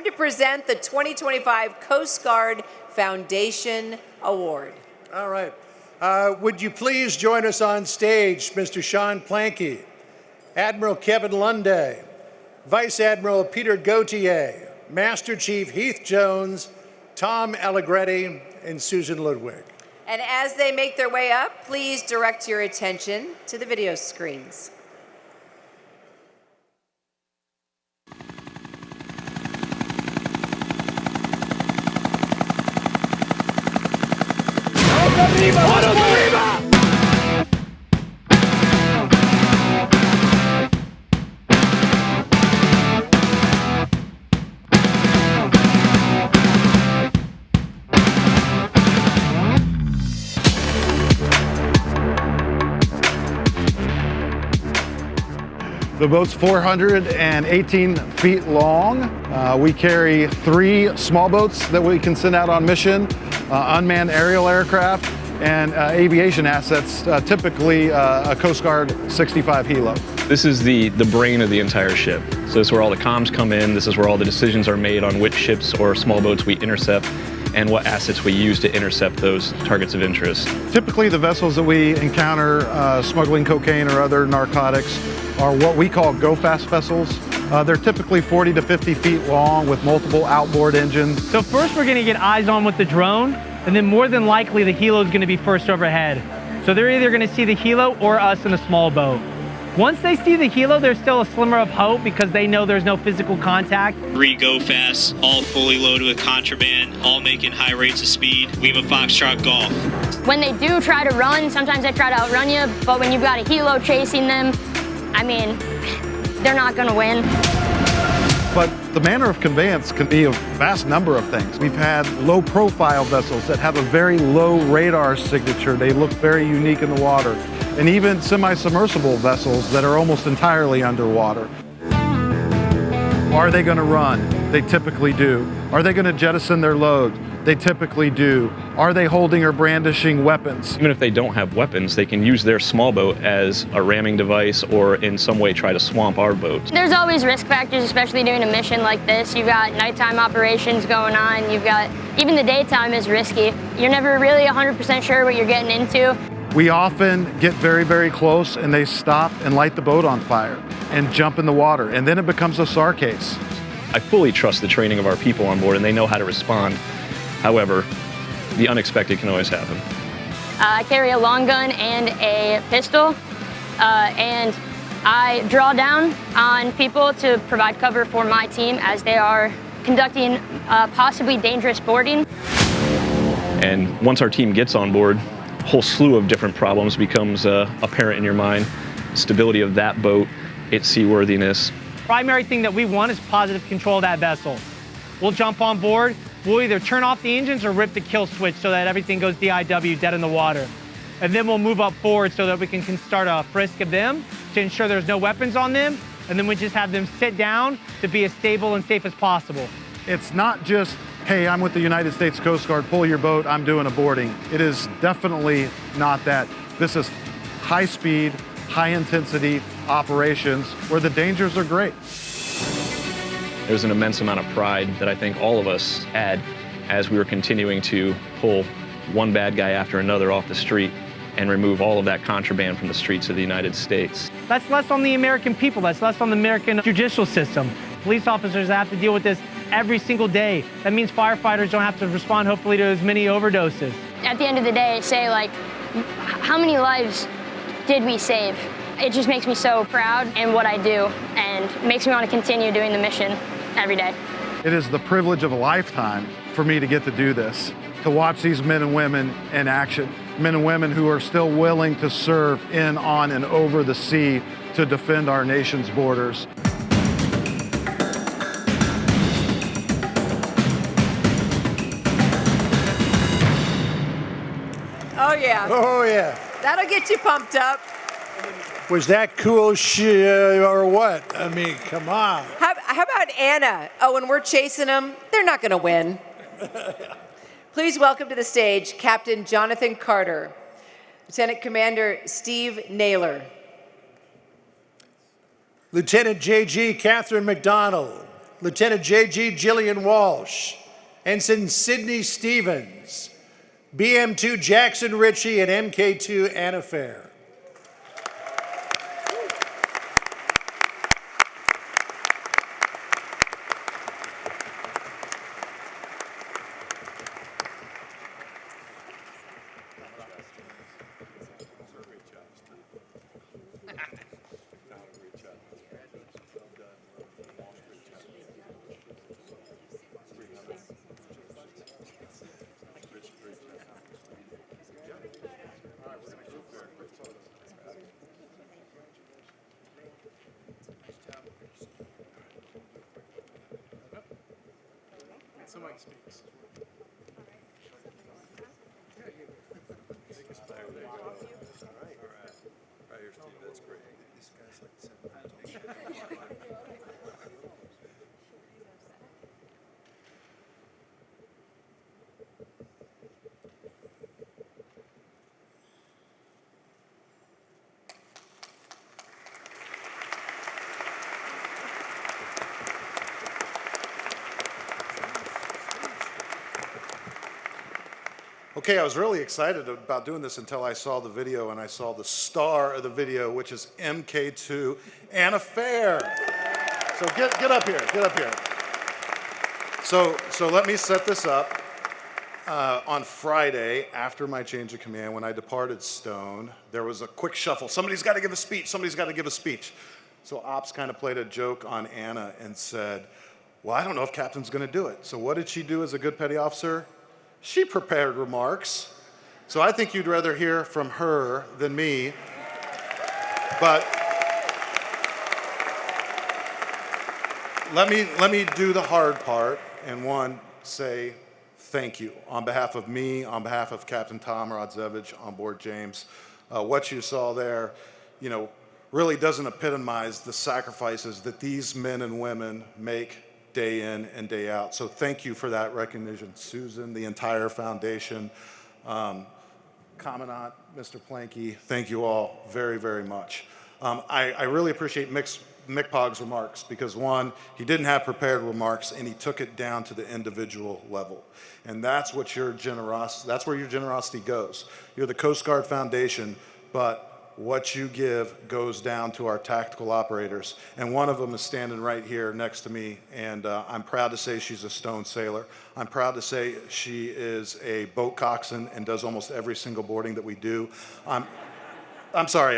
to present the 2025 Coast Guard Foundation Award. All right. Would you please join us on stage, Mr. Sean Planke, Admiral Kevin Lunday, Vice Admiral Peter Gauthier, Master Chief Heath Jones, Tom Allegretti, and Susan Ludwig. And as they make their way up, please direct your attention to the video screens. The boat's 418 feet long. We carry 3 small boats that we can send out on mission, unmanned aerial aircraft, and aviation assets, typically a Coast Guard 65 Helo. This is the brain of the entire ship. So this is where all the comms come in. This is where all the decisions are made on which ships or small boats we intercept and what assets we use to intercept those targets of interest. Typically the vessels that we encounter smuggling cocaine or other narcotics are what we call go-fast vessels. They're typically 40 to 50 feet long with multiple outboard engines. So first we're gonna get eyes on with the drone, and then more than likely the helo is gonna be first overhead. So they're either gonna see the helo or us in a small boat. Once they see the helo, there's still a slimmer of hope because they know there's no physical contact. 3 go fast, all fully loaded with contraband, all making high rates of speed. We have a Foxtrot Golf. When they do try to run, sometimes they try to outrun you, but when you've got a helo chasing them, I mean, they're not gonna win. But the manner of conveyance can be a vast number of things. We've had low-profile vessels that have a very low radar signature. They look very unique in the water. And even semi-submersible vessels that are almost entirely underwater. Are they going to run? They typically do. Are they going to jettison their load? They typically do. Are they holding or brandishing weapons? Even if they don't have weapons, they can use their small boat as a ramming device or in some way try to swamp our boat. There's always risk factors, especially doing a mission like this. You've got nighttime operations going on. You've got, even the daytime is risky. You're never really 100% sure what you're getting into. We often get very, very close and they stop and light the boat on fire and jump in the water, and then it becomes a SAR case. I fully trust the training of our people on board and they know how to respond. However, the unexpected can always happen. I carry a long gun and a pistol, and I draw down on people to provide cover for my team as they are conducting possibly dangerous boarding. And once our team gets on board, a whole slew of different problems becomes apparent in your mind. Stability of that boat, its seaworthiness. Primary thing that we want is positive control of that vessel. We'll jump on board, we'll either turn off the engines or rip the kill switch so that everything goes DIW, dead in the water. And then we'll move up forward so that we can start a frisk of them to ensure there's no weapons on them, and then we just have them sit down to be as stable and safe as possible. It's not just, hey, I'm with the United States Coast Guard, pull your boat, I'm doing a boarding. It is definitely not that. This is high speed, high intensity operations where the dangers are great. There's an immense amount of pride that I think all of us had as we were continuing to pull one bad guy after another off the street and remove all of that contraband from the streets of the United States. That's less on the American people, that's less on the American judicial system. Police officers have to deal with this every single day. That means firefighters don't have to respond, hopefully, to as many overdoses. At the end of the day, say, like, how many lives did we save? It just makes me so proud in what I do and makes me want to continue doing the mission every day. It is the privilege of a lifetime for me to get to do this, to watch these men and women in action, men and women who are still willing to serve in, on, and over the sea to defend our nation's borders. Oh, yeah. Oh, yeah. That'll get you pumped up. Was that cool or what? I mean, come on. How about Anna? Oh, when we're chasing them, they're not going to win. Please welcome to the stage Captain Jonathan Carter, Lieutenant Commander Steve Naylor, Lieutenant J.G. Catherine McDonald, Lieutenant J.G. Jillian Walsh, Ensign Sidney Stevens, BM2 Jackson Ritchie, and MK2 Anna Fair. Somebody speaks. Okay, I was really excited about doing this until I saw the video and I saw the star of the video, which is MK2 Anna Fair. So get up here, get up here. So let me set this up. On Friday, after my change of command, when I departed Stone, there was a quick shuffle. Somebody's got to give a speech, somebody's got to give a speech. So Ops kind of played a joke on Anna and said, well, I don't know if Captain's going to do it. So what did she do as a good petty officer? She prepared remarks. So I think you'd rather hear from her than me. But let me do the hard part and say thank you on behalf of me, on behalf of Captain Tom Rodzevich, on board James. What you saw there, really doesn't epitomize the sacrifices that these men and women make day in and day out. So thank you for that recognition, Susan, the entire foundation, Commandant, Mr. Planky, thank you all very, very much. I really appreciate Mick Pogg's remarks because one, he didn't have prepared remarks and he took it down to the individual level. And that's what that's where your generosity goes. You're the Coast Guard Foundation, but what you give goes down to our tactical operators. And one of them is standing right here next to me, and I'm proud to say she's a Stone sailor. I'm proud to say she is a boat coxswain and does almost every single boarding that we do. I'm sorry,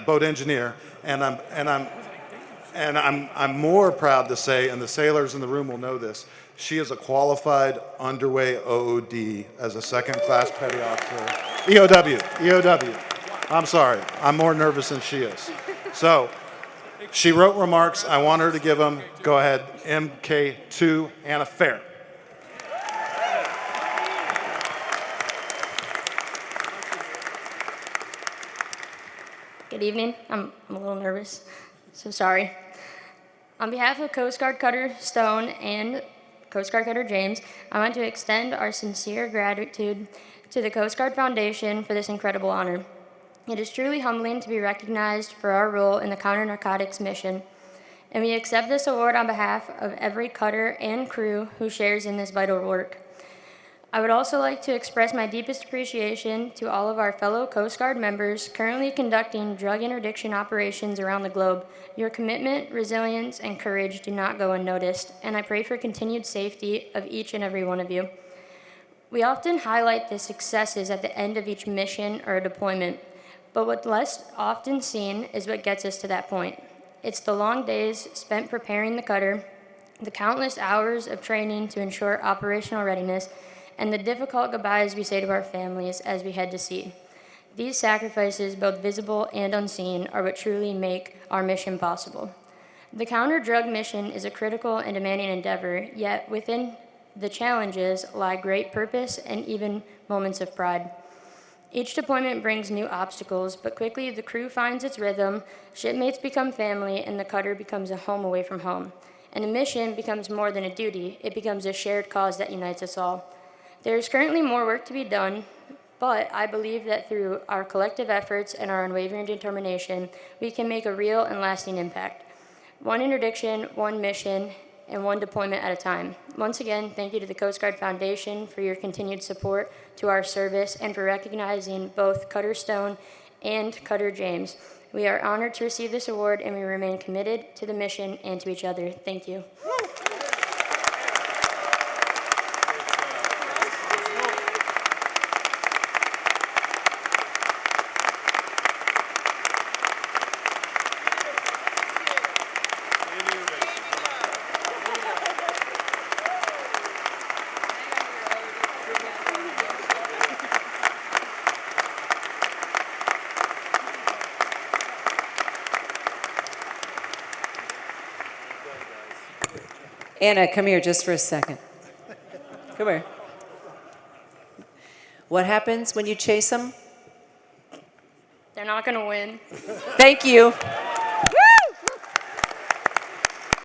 boat engineer, and I'm more proud to say, and the sailors in the room will know this, she is a qualified underway OOD as a second-class petty officer. EOW. I'm sorry, I'm more nervous than she is. So, she wrote remarks, I want her to give them. Go ahead, MK2 Anna Fair. Good evening. I'm a little nervous, so sorry. On behalf of Coast Guard Cutter Stone and Coast Guard Cutter James, I want to extend our sincere gratitude to the Coast Guard Foundation for this incredible honor. It is truly humbling to be recognized for our role in the counter-narcotics mission, and we accept this award on behalf of every cutter and crew who shares in this vital work. I would also like to express my deepest appreciation to all of our fellow Coast Guard members currently conducting drug interdiction operations around the globe. Your commitment, resilience, and courage do not go unnoticed, and I pray for continued safety of each and every one of you. We often highlight the successes at the end of each mission or deployment, but what's less often seen is what gets us to that point. It's the long days spent preparing the cutter, the countless hours of training to ensure operational readiness, and the difficult goodbyes we say to our families as we head to sea. These sacrifices, both visible and unseen, are what truly make our mission possible. The counter-drug mission is a critical and demanding endeavor, yet within the challenges lie great purpose and even moments of pride. Each deployment brings new obstacles, but quickly the crew finds its rhythm, shipmates become family, and the cutter becomes a home away from home. And the mission becomes more than a duty, it becomes a shared cause that unites us all. There is currently more work to be done, but I believe that through our collective efforts and our unwavering determination, we can make a real and lasting impact. One interdiction, one mission, and one deployment at a time. Once again, thank you to the Coast Guard Foundation for your continued support to our service and for recognizing both Cutter Stone and Cutter James. We are honored to receive this award, and we remain committed to the mission and to each other. Thank you. Anna, come here just for a second. Come here. What happens when you chase them? They're not going to win. Thank you.